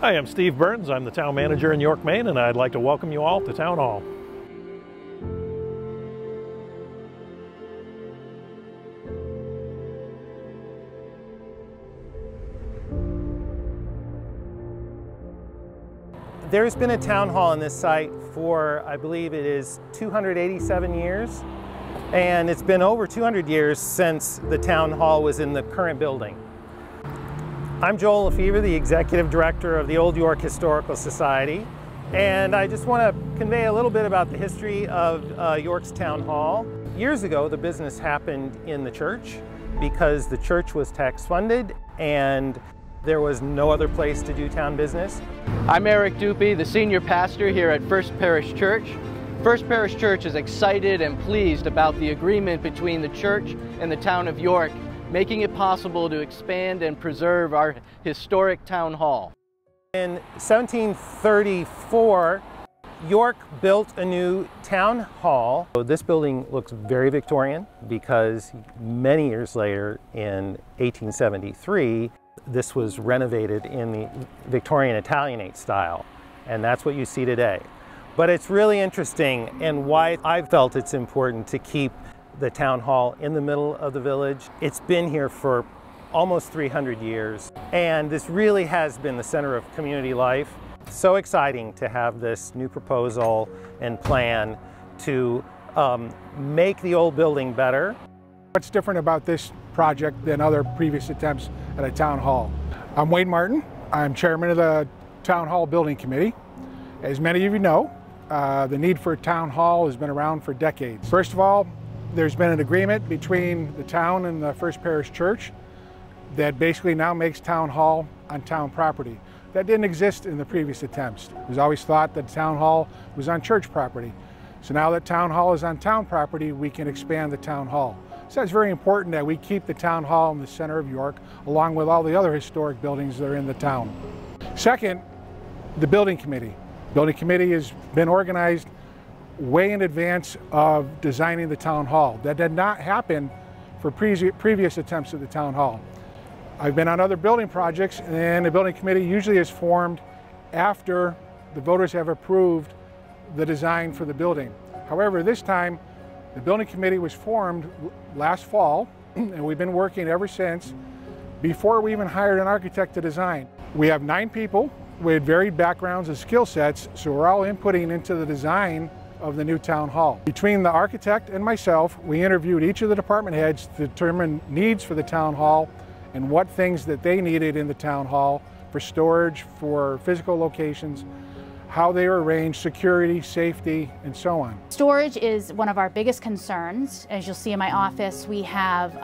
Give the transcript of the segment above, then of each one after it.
Hi, I'm Steve Burns. I'm the town manager in York, Maine, and I'd like to welcome you all to Town Hall. There's been a town hall on this site for, I believe it is 287 years, and it's been over 200 years since the town hall was in the current building. I'm Joel Lefevre, the Executive Director of the Old York Historical Society, and I just want to convey a little bit about the history of York's Town Hall. Years ago, the business happened in the church because the church was tax funded and there was no other place to do town business. I'm Eric Dupy, the senior pastor here at First Parish Church. First Parish Church is excited and pleased about the agreement between the church and the town of York, making it possible to expand and preserve our historic town hall. In 1734, York built a new town hall. So this building looks very Victorian because many years later, in 1873, this was renovated in the Victorian Italianate style, and that's what you see today. But it's really interesting, and why I felt it's important to keep the town hall in the middle of the village. It's been here for almost 300 years, and this really has been the center of community life. So exciting to have this new proposal and plan to make the old building better. What's different about this project than other previous attempts at a town hall? I'm Wayne Martin. I'm chairman of the Town Hall Building Committee. As many of you know, the need for a town hall has been around for decades. First of all, there's been an agreement between the town and the First Parish Church that basically now makes town hall on town property. That didn't exist in the previous attempts. It was always thought that town hall was on church property. So now that town hall is on town property, we can expand the town hall. So it's very important that we keep the town hall in the center of York, along with all the other historic buildings that are in the town. Second, the building committee. Building committee has been organized way in advance of designing the town hall. That did not happen for previous attempts at the town hall. I've been on other building projects, and the building committee usually is formed after the voters have approved the design for the building. However, this time the building committee was formed last fall, and we've been working ever since, before we even hired an architect to design. We have 9 people with varied backgrounds and skill sets, so we're all inputting into the design of the new town hall. Between the architect and myself, we interviewed each of the department heads to determine needs for the town hall and what things that they needed in the town hall for storage, for physical locations, how they were arranged, security, safety, and so on. Storage is one of our biggest concerns. As you'll see in my office, we have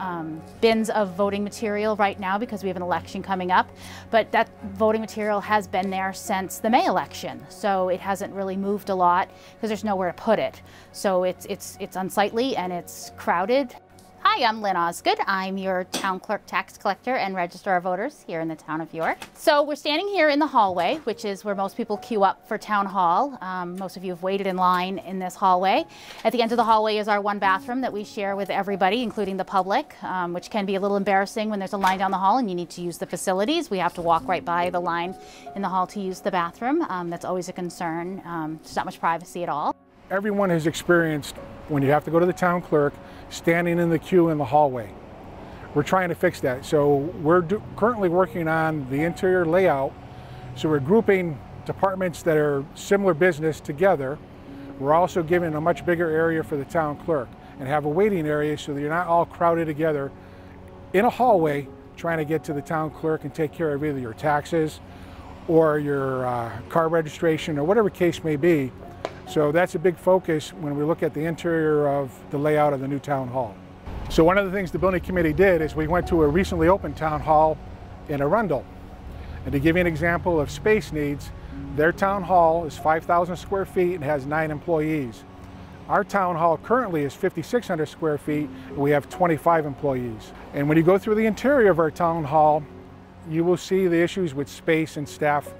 bins of voting material right now because we have an election coming up, but that voting material has been there since the May election, so it hasn't really moved a lot because there's nowhere to put it. So it's unsightly and it's crowded. Hi, I'm Lynn Osgood. I'm your town clerk, tax collector, and registrar of voters here in the town of York. So we're standing here in the hallway, which is where most people queue up for town hall. Most of you have waited in line in this hallway. At the end of the hallway is our one bathroom that we share with everybody, including the public, which can be a little embarrassing when there's a line down the hall and you need to use the facilities. We have to walk right by the line in the hall to use the bathroom. That's always a concern. There's not much privacy at all. Everyone has experienced when you have to go to the town clerk, standing in the queue in the hallway. We're trying to fix that. So we're currently working on the interior layout. So we're grouping departments that are similar business together. We're also giving a much bigger area for the town clerk and have a waiting area so that you're not all crowded together in a hallway trying to get to the town clerk and take care of either your taxes or your car registration or whatever case may be. So that's a big focus when we look at the interior of the layout of the new town hall. So one of the things the building committee did is we went to a recently opened town hall in Arundel. And to give you an example of space needs, their town hall is 5,000 square feet and has 9 employees. Our town hall currently is 5,600 square feet and we have 25 employees. And when you go through the interior of our town hall, you will see the issues with space and staff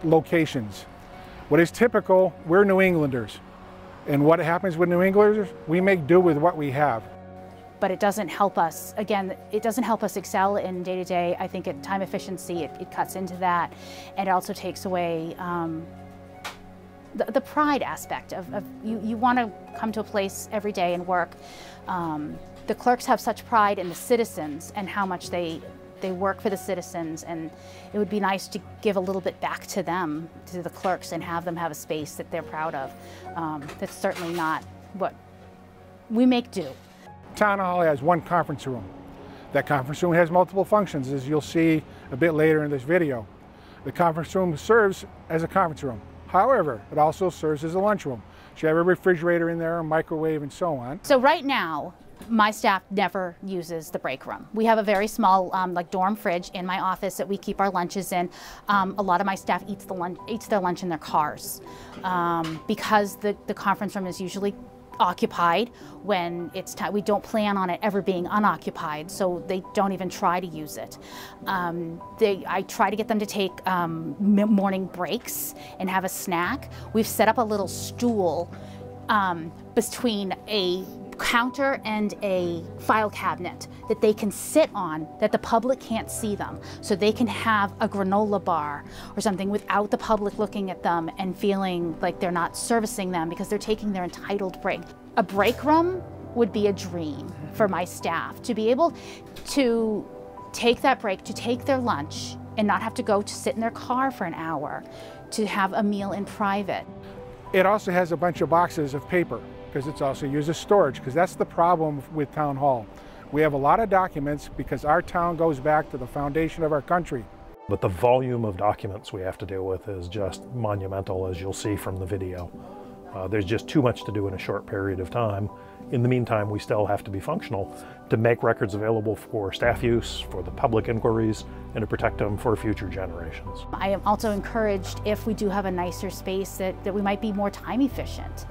locations. What is typical, we're New Englanders. And what happens with New Englanders, we make do with what we have. but it doesn't help us. Again, it doesn't help us excel in day-to-day. I think at time efficiency, it cuts into that, and it also takes away the pride aspect of you want to come to a place every day and work. The clerks have such pride in the citizens and how much they work for the citizens, and it would be nice to give a little bit back to them, to the clerks, and have them have a space that they're proud of. That's certainly not what we make do. Town Hall has one conference room. That conference room has multiple functions, as you'll see a bit later in this video. The conference room serves as a conference room. However, it also serves as a lunchroom. So you have a refrigerator in there, a microwave, and so on. So right now, my staff never uses the break room. We have a very small like dorm fridge in my office that we keep our lunches in. A lot of my staff eats their lunch in their cars because the conference room is usually occupied when it's time. We don't plan on it ever being unoccupied, so they don't even try to use it. I try to get them to take morning breaks and have a snack. We've set up a little stool between a counter and a file cabinet that they can sit on, that the public can't see them, so they can have a granola bar or something without the public looking at them and feeling like they're not servicing them because they're taking their entitled break. A break room would be a dream for my staff, to be able to take that break, to take their lunch and not have to go to sit in their car for an hour, to have a meal in private. It also has a bunch of boxes of paper, because it's also used as storage, because that's the problem with Town Hall. We have a lot of documents because our town goes back to the foundation of our country. But the volume of documents we have to deal with is just monumental, as you'll see from the video. There's just too much to do in a short period of time. In the meantime, we still have to be functional to make records available for staff use, for the public inquiries, and to protect them for future generations. I am also encouraged, if we do have a nicer space, that we might be more time efficient.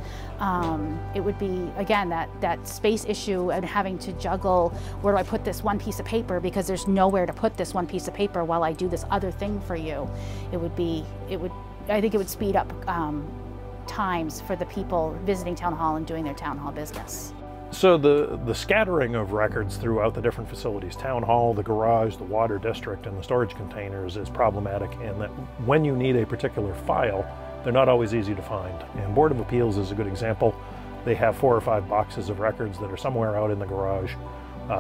It would be, again, that space issue and having to juggle, where do I put this one piece of paper, because there's nowhere to put this one piece of paper while I do this other thing for you. I think it would speed up times for the people visiting Town Hall and doing their Town Hall business. So the scattering of records throughout the different facilities, Town Hall, the garage, the water district, and the storage containers, is problematic in that when you need a particular file, they're not always easy to find. And Board of Appeals is a good example. They have 4 or 5 boxes of records that are somewhere out in the garage.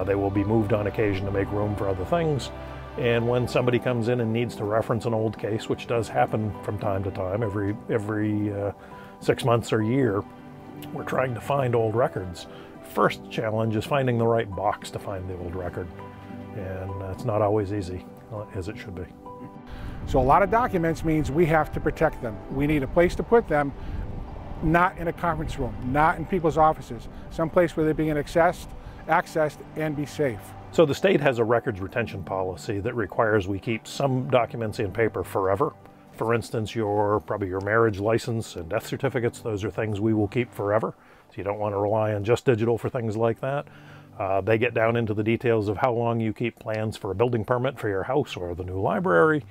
They will be moved on occasion to make room for other things. And when somebody comes in and needs to reference an old case, which does happen from time to time, every 6 months or year, we're trying to find old records. First challenge is finding the right box to find the old record. And it's not always easy, as it should be. So a lot of documents means we have to protect them. We need a place to put them, not in a conference room, not in people's offices, someplace where they're being accessed and be safe. So the state has a records retention policy that requires we keep some documents in paper forever. For instance, probably your marriage license and death certificates, those are things we will keep forever. So you don't want to rely on just digital for things like that. They get down into the details of how long you keep plans for a building permit for your house or the new library.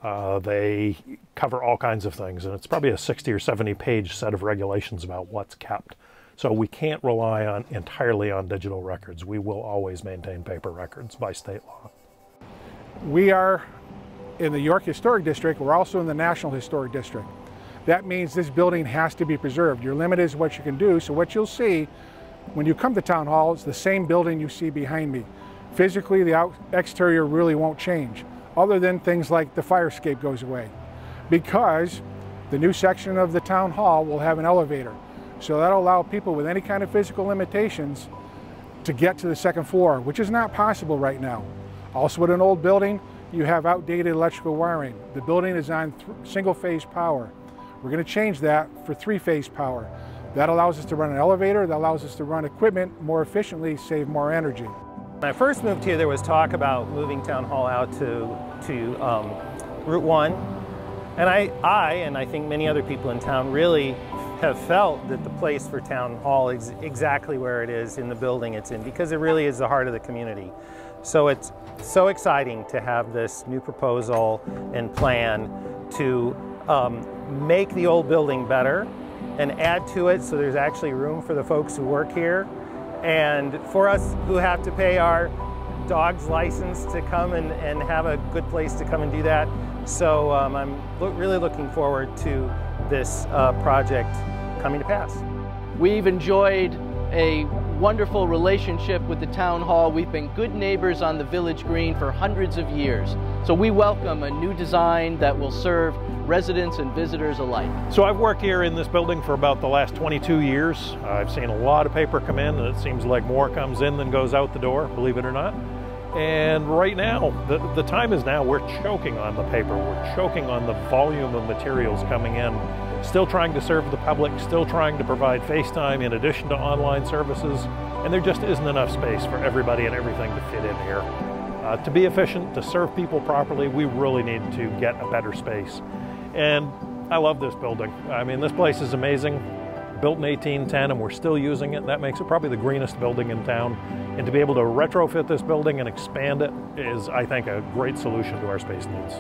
They cover all kinds of things, and it's probably a 60 or 70 page set of regulations about what's kept. So we can't rely entirely on digital records. We will always maintain paper records by state law. We are in the York Historic District. We're also in the National Historic District. That means this building has to be preserved. Your limit is what you can do. So what you'll see when you come to Town Hall is the same building you see behind me. Physically, the exterior really won't change, other than things like the fire escape goes away, because the new section of the Town Hall will have an elevator. So that'll allow people with any kind of physical limitations to get to the second floor, which is not possible right now. Also, with an old building, you have outdated electrical wiring. The building is on single-phase power. We're going to change that for 3-phase power. That allows us to run an elevator, that allows us to run equipment more efficiently, save more energy. When I first moved here, there was talk about moving Town Hall out to Route 1. And I think many other people in town really have felt that the place for Town Hall is exactly where it is in the building it's in, because it really is the heart of the community. So it's so exciting to have this new proposal and plan to make the old building better and add to it so there's actually room for the folks who work here, And for us who have to pay our dog's license to come and have a good place to come and do that. So I'm really looking forward to this project coming to pass. We've enjoyed a wonderful relationship with the town hall. We've been good neighbors on the village green for hundreds of years. So we welcome a new design that will serve residents and visitors alike. So I've worked here in this building for about the last 22 years. I've seen a lot of paper come in, and it seems like more comes in than goes out the door, believe it or not. And right now, the time is now. We're choking on the paper. We're choking on the volume of materials coming in. Still trying to serve the public, still trying to provide FaceTime in addition to online services, and there just isn't enough space for everybody and everything to fit in here. To be efficient, to serve people properly, we really need to get a better space. And I love this building. I mean, this place is amazing. Built in 1810, and we're still using it. That makes it probably the greenest building in town. And to be able to retrofit this building and expand it is, I think, a great solution to our space needs.